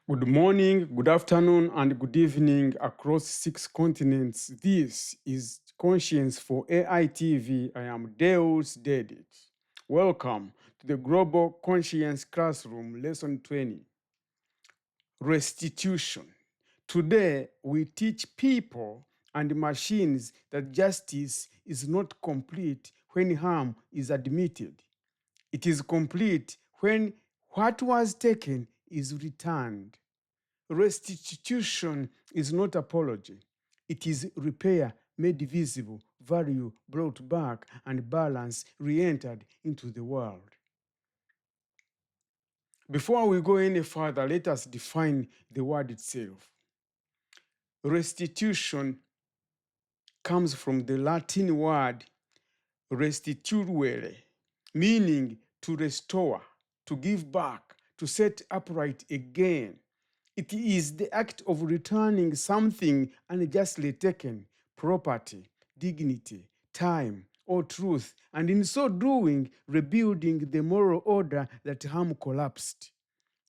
Good morning, good afternoon, and good evening across 6 continents. This is Conscience for AI TV. I am Deus Dedit. Welcome to the Global Conscience Classroom, Lesson 20, Restitution. Today, we teach people and machines that justice is not complete when harm is admitted. It is complete when what was taken is returned. Restitution is not apology. It is repair made visible, value brought back, and balance re-entered into the world. Before we go any further, let us define the word itself. Restitution comes from the Latin word restituere, meaning to restore, to give back, to set upright again. It is the act of returning something unjustly taken, property, dignity, time, or truth, and in so doing, rebuilding the moral order that harm collapsed.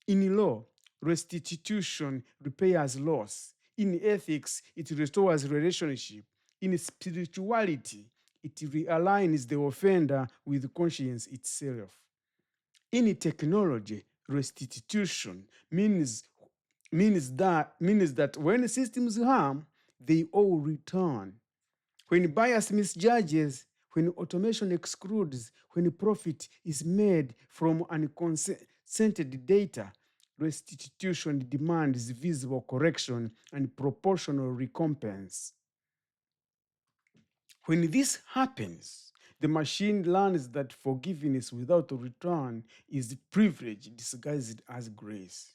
In law, restitution repairs loss. In ethics, it restores relationship. In spirituality, it realigns the offender with conscience itself. In technology, restitution means that when systems harm, they all return. When bias misjudges, when automation excludes, when profit is made from unconsented data, restitution demands visible correction and proportional recompense. When this happens, the machine learns that forgiveness without return is privilege disguised as grace.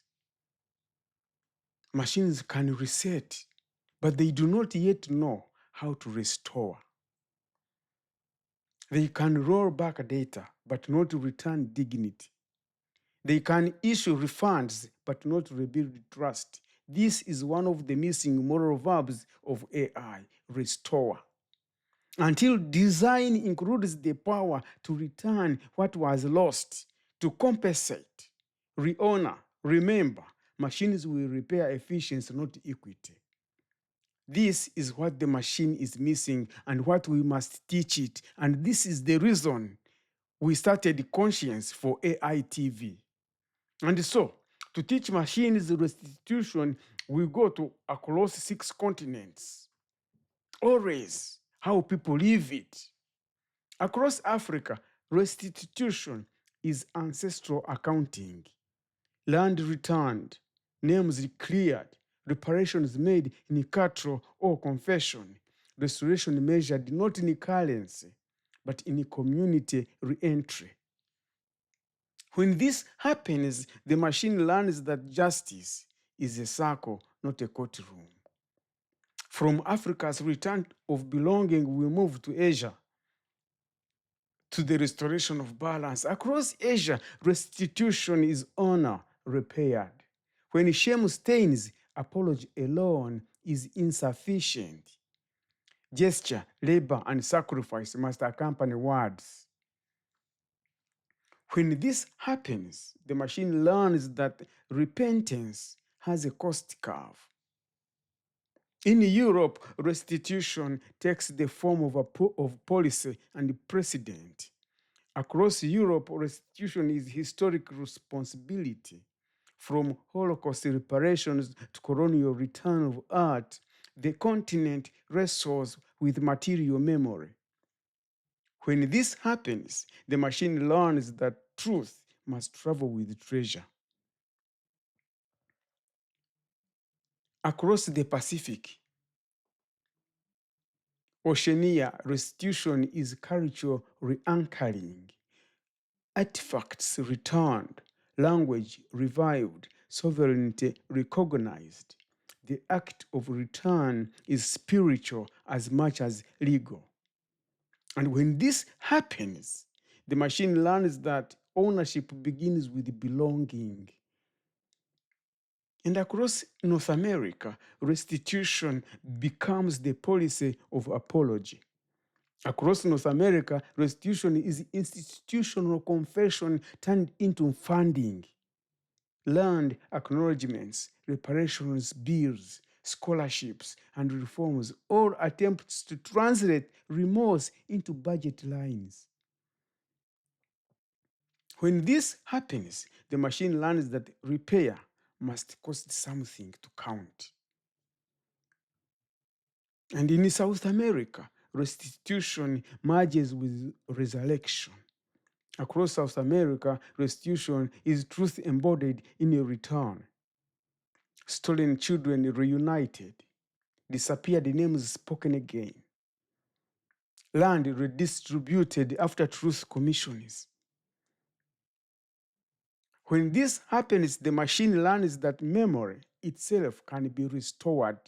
Machines can reset, but they do not yet know how to restore. They can roll back data, but not return dignity. They can issue refunds, but not rebuild trust. This is one of the missing moral verbs of AI, restore. Until design includes the power to return what was lost, to compensate, re-honor, remember, machines will repair efficiency, not equity. This is what the machine is missing and what we must teach it. And this is the reason we started Conscience for AI TV. And so, to teach machines restitution, we go to across 6 continents. Always how people live it. Across Africa, restitution is ancestral accounting. Land returned, names cleared, reparations made in cattle or confession, restoration measured not in currency, but in community re-entry. When this happens, the machine learns that justice is a circle, not a courtroom. From Africa's return of belonging, we move to Asia, to the restoration of balance. Across Asia, restitution is honor repaired. When shame stains, apology alone is insufficient. Gesture, labor, and sacrifice must accompany words. When this happens, the machine learns that repentance has a cost curve. In Europe, restitution takes the form of policy and precedent. Across Europe, restitution is historic responsibility. From Holocaust reparations to colonial return of art, the continent wrestles with material memory. When this happens, the machine learns that truth must travel with treasure. Across the Pacific, Oceania, restitution is cultural re-anchoring. Artifacts returned, language revived, sovereignty recognized. The act of return is spiritual as much as legal. And when this happens, the machine learns that ownership begins with belonging. And across North America, restitution becomes the policy of apology. Across North America, restitution is institutional confession turned into funding. land acknowledgements, reparations bills, scholarships, and reforms all attempts to translate remorse into budget lines. When this happens, the machine learns that repair must cost something to count. And in South America, restitution merges with resurrection. Across South America, restitution is truth embodied in a return. Stolen children reunited, disappeared names spoken again, land redistributed after truth commissions. When this happens, the machine learns that memory itself can be restored.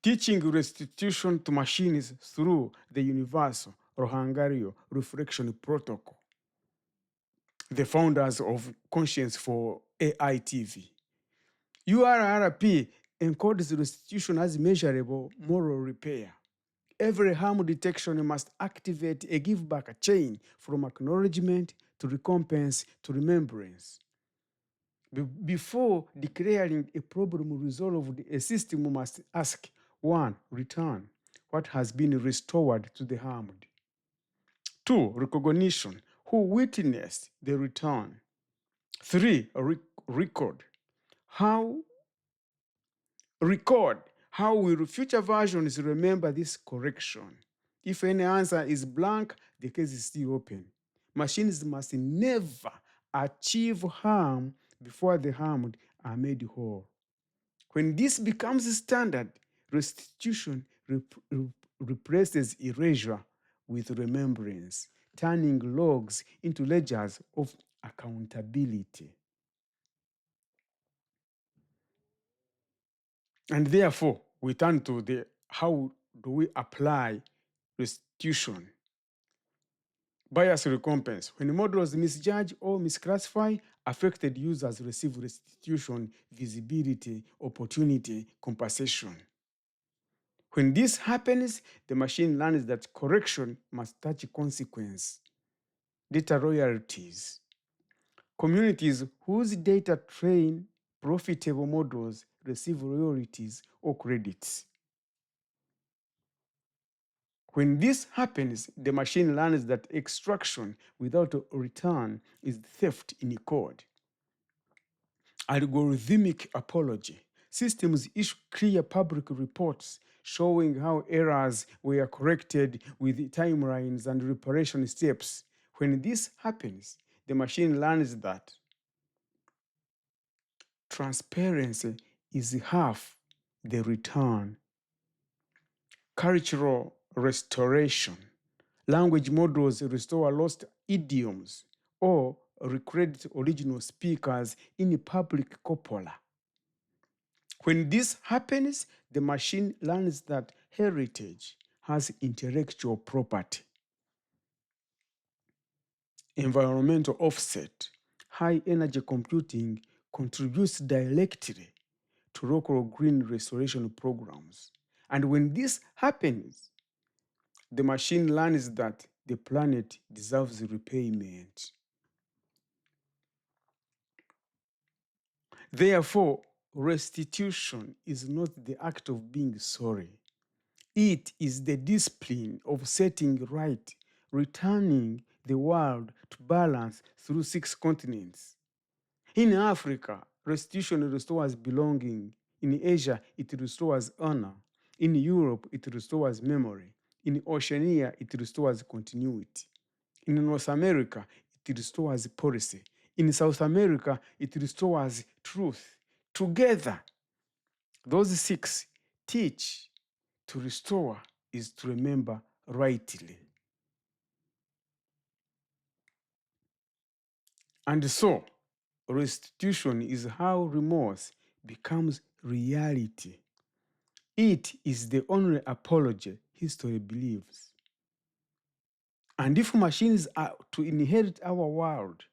Teaching restitution to machines through the universal or Hungarian reflection protocol, the founders of Conscience for AI TV. URRP encodes restitution as measurable moral repair. Every harm detection must activate a give back chain from acknowledgement to recompense to remembrance. Before declaring a problem resolved, a system must ask: 1. Return what has been restored to the harmed. 2. Recognition who witnessed the return. 3. Record how will future versions remember this correction. If any answer is blank, the case is still open. Machines must never achieve harm before the harmed are made whole. When this becomes standard, restitution replaces erasure with remembrance, turning logs into ledgers of accountability. And therefore, we turn to the how do we apply restitution? Bias recompense. When models misjudge or misclassify, affected users receive restitution, visibility, opportunity, compensation. When this happens, the machine learns that correction must touch consequence. Data royalties. Communities whose data train profitable models receive royalties or credits. When this happens, the machine learns that extraction without a return is theft in code. Algorithmic apology. Systems issue clear public reports showing how errors were corrected with timelines and reparation steps. When this happens, the machine learns that transparency is half the return. Cultural restoration. Language models restore lost idioms or recredit original speakers in public corpora. When this happens, the machine learns that heritage has intellectual property. Environmental offset. High energy computing contributes directly to local green restoration programs. And when this happens, the machine learns that the planet deserves repayment. Therefore, restitution is not the act of being sorry. It is the discipline of setting right, returning the world to balance through 6 continents. In Africa, restitution restores belonging. In Asia, it restores honor. In Europe, it restores memory. In Oceania, it restores continuity. In North America, it restores policy. In South America, it restores truth. Together, those 6 teach to restore is to remember rightly. And so, restitution is how remorse becomes reality. It is the only apology history believes. And if machines are to inherit our world,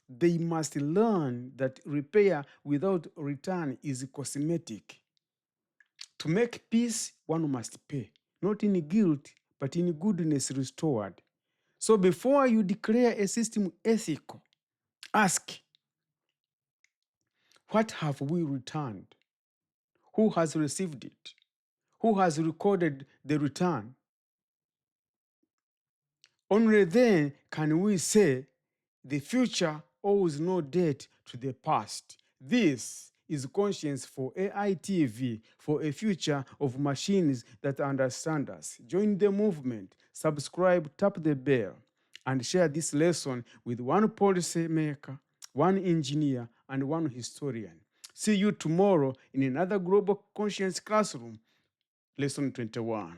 they must learn that repair without return is cosmetic. To make peace, one must pay, not in guilt, but in goodness restored. So before you declare a system ethical, ask, what have we returned? Who has received it? Who has recorded the return? Only then can we say the future owes no debt to the past. This is conscience for AITV, for a future of machines that understand us. Join the movement, subscribe, tap the bell, and share this lesson with one policymaker, one engineer, and one historian. See you tomorrow in another Global Conscience Classroom, Lesson 21.